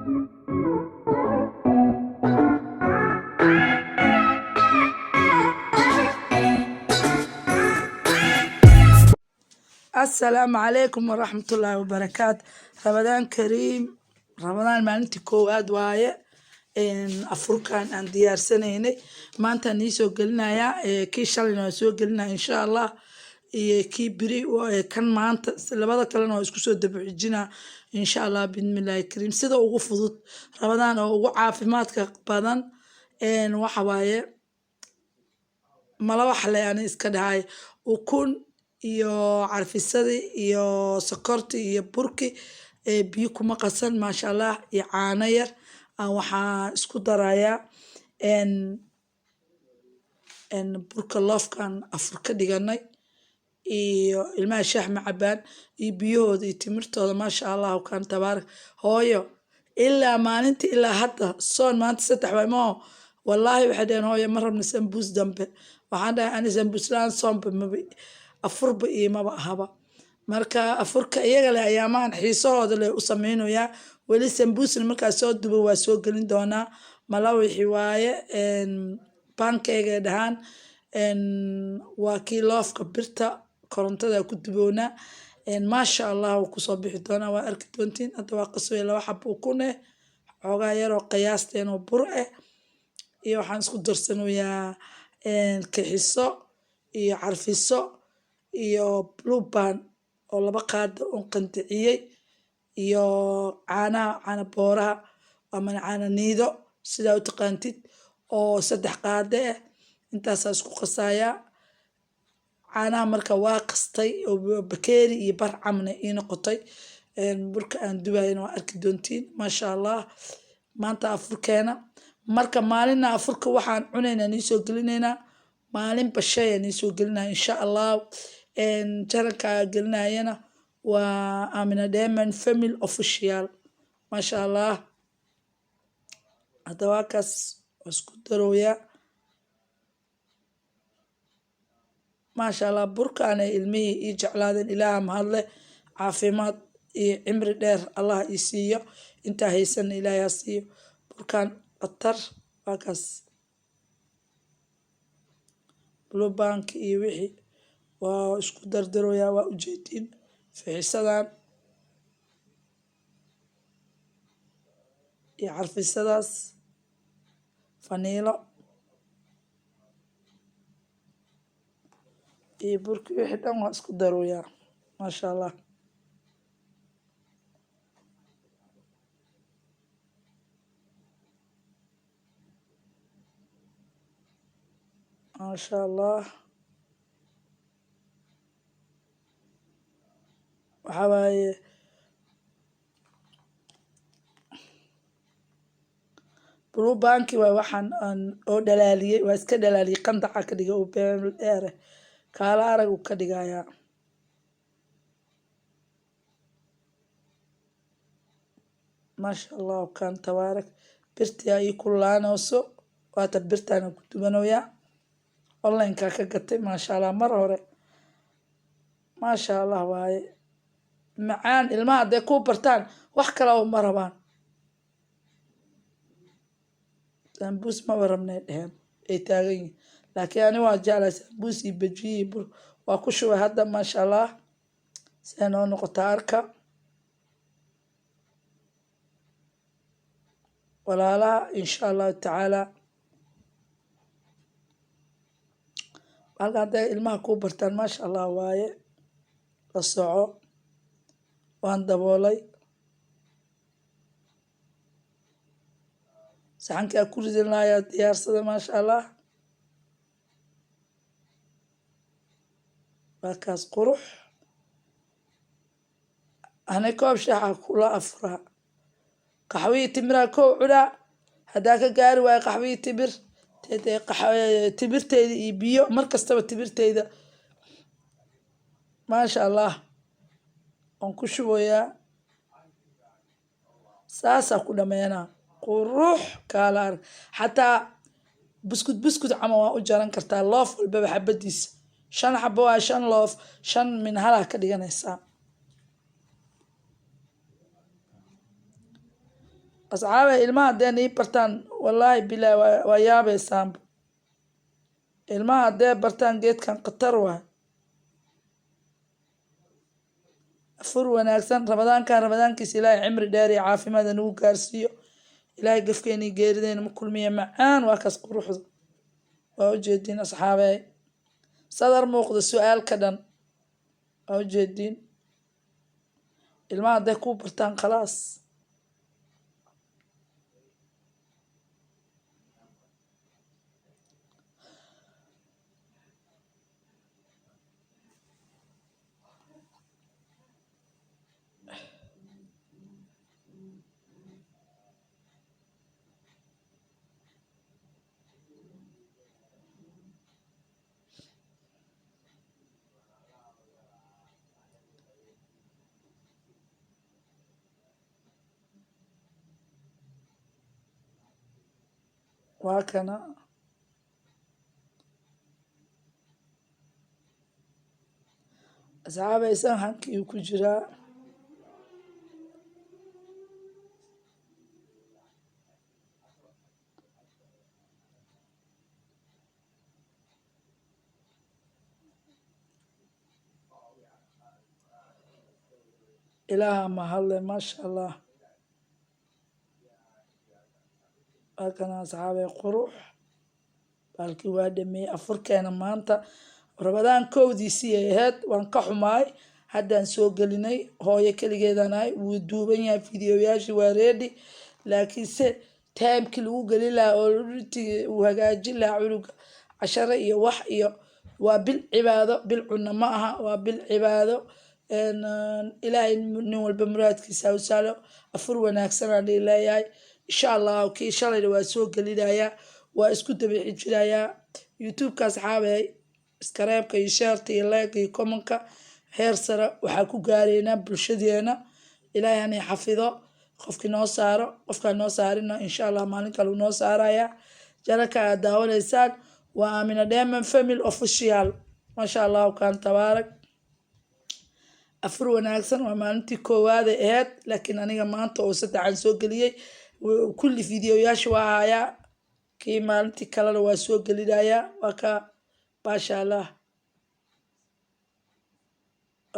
السلام عليكم ورحمة الله وبركاته. رمضان كريم. رمضان maalintii koowaad waaye afurkan aan diyaarsanayna maanta aan soo gelinayaa kii shalayna waan soo gelinaa insha Allah iyo kii biri kan maanta labada kalena waan isku soo dabcijinaa insha Allah bismillahi kariim sida ugu fudud Ramadan oo ugu caafimaadka badan waxa waaye malawax la aan iska dhahay ukun iyo carfisadii iyo sokorti iyo burki biyo kuma qasan maasha Allah iyo caano yar waxaa isku darayaa burka loofkan afur ka dhiganay iyo ilmaha shaah macabaan iyo biyahooda iyo timirtooda maasha Allah kan tabaarak hooyo ilaa maalintii ilaa hadda soon maanta 3 way moo wallahi waxa dheen hooyo ma rabna sambuus dambe waxaan dhahay ani sambuus laan soomba mabi afurba iyo maba ahaba marka afurka iyaga leh ayaamaan xiisahooda leh u sameeynayaa wali sambuusna marka soo dubo waa soo gelin doonaa malawixi waaye pancake dhahan waa kii loofka birta korontada ku duboona maasha Allah ku soo bixi doonaa waa arki doontiin hadda waa qasooy laba xabo ukun xoogaa yar oo qiyaasteen oo bur iyo waxaan isku darsanayaa kixiso iyo carfiso iyo blue band oo laba qaado oo qandiciyay iyo caana booraha ama caana niido sida u taqaantid oo 3 qaade intaas isku qasaya caanaha marka waa qastay oo bakeeri iyo bar camne ii noqotay burka aan dubayna waa arki doontiin maasha Allah maanta afurkeena marka maalina afurka waxaan cunaynaa soo gelinaynaa maalin bashay soo gelinaa insha Allah jaranka gelinayana waa Amina Diamond Family Official maasha Allah hadda waa kaas isku darooya maasha Allah burkaan ilmihi ii jeclaadeen ilaaha mahadle caafimaad iyo cimri dheer Allah ii siiyo inta haysan ilaahay siiyo burkaan qatar waa kaas blue bank iyo wixii waa isku dardarooya waa ujeedin fiisadan iyo carfisadaas faniilo iyo burki wixii dhan waa isku darooya maasha Allah maasha Allah waxa waaye blue bank waa waxaan oo dhalaaliyay waa iska dhalaaliyay qandaca ka dhigay oo beel dheer kala arag u ka dhigaya maasha Allah kan tabaarak birti ay kullaanayso waata birtaan ku dubanooya online ka gatay maasha Allah mar hore maasha Allah waaye macaan ilmaha de ku bartaan wax kale oo marabaan sambuus ma warabnay dheen ay taagan laakiin ani waa jeclaa sambuus iyo bajiye bur waa ku shubay hadda maasha Allah sano noqota arka walaalaha insha Allah taala halka ilmaha ku bartaan maasha Allah waaye la soco waan daboolay saxanka ku ridin laaya diyaarsada maasha Allah baakaas qurux ana koob shaaha kula afra qaxwi timira koo cuna hadaa ka gaari way qaxwi timir tibirteeda iyo biyo markastaba tibirteeda maasha Allah on ku shuboya saasa ku dhameena qurux kala hatta buskud ama waa u jaran kartaa loof walba xabadiis 5 xabo waa 5 loof 5 min hala ka dhiganaysa asxaabe ilmaha haddee nii bartaan wallaahi bilaa waa yaabaysaanba ilmaha haddee bartaan geedkan khatar waay afur wanaagsan ramadaankan ramadaankiisa ilaahay cimri dheer iyo caafimaad nagu gaarsiiyo ilaahay gafkeeni geerideyna ma kulmiya macaan waa kaas quruxda waa ujeediin asxaabe sadar muuqda su-aal ka dhan waa ujeediin ilmaha hadday kuu bartaan khalaas waa kana asxaabe isan hankii ku jiraa ilaaha mahadle maasha allah waa kana asxaabe qurux baalkii waa dhameeyey afurkeena maanta ramadaan kowdiisii ay ahayd waan ka xumaay haddaan soo gelinay hooyo keligeedanahay wuu duuban yahay fideoyaashii waa reedi laakiinse taimkii lagu geli lahaa oo rutii uu hagaajin lahaa cunuga cashare iyo wax iyo waa bil cibaado bil cunno ma aha waa bil cibaado ilaahay nin walba muraadkiisa u saalo afur wanaagsanaan leeyahay insha allah kii shalayna waa soo gelinayaa waa isku dabiixi jirayaa youtube-ka asxaabey iskareebka iyo sheerta iyo leega iyo komanka heer sare waxaa ku gaareynaa bulshadeena ilaahay hanay xafido qofkii noo saaro qofkaa noo saarina insha allah maalin kale uu noo saaraya janaka aad daawanaysaan waa Aamina Dheeman Family Official maasha allah kaan tabaarak afur wanaagsan waa maalintii koowaad ee ahayd laakiin aniga maanta oo saddexan soo geliyey kulli fideoyaasha waa hayaa kii maalintii kalena waa soo gelinayaa waa ka maasha allah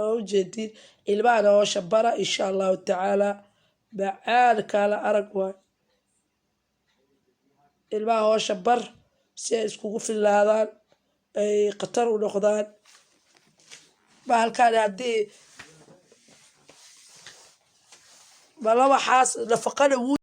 oo ujeediin ilmahana hoosha bara insha allahu tacaala bacaal kaala arag waay ilmaha hoosha bar si ay iskugu filaadaan ay khatar u noqdaan bahalkaan haddii balaba xaas nafaqana wuu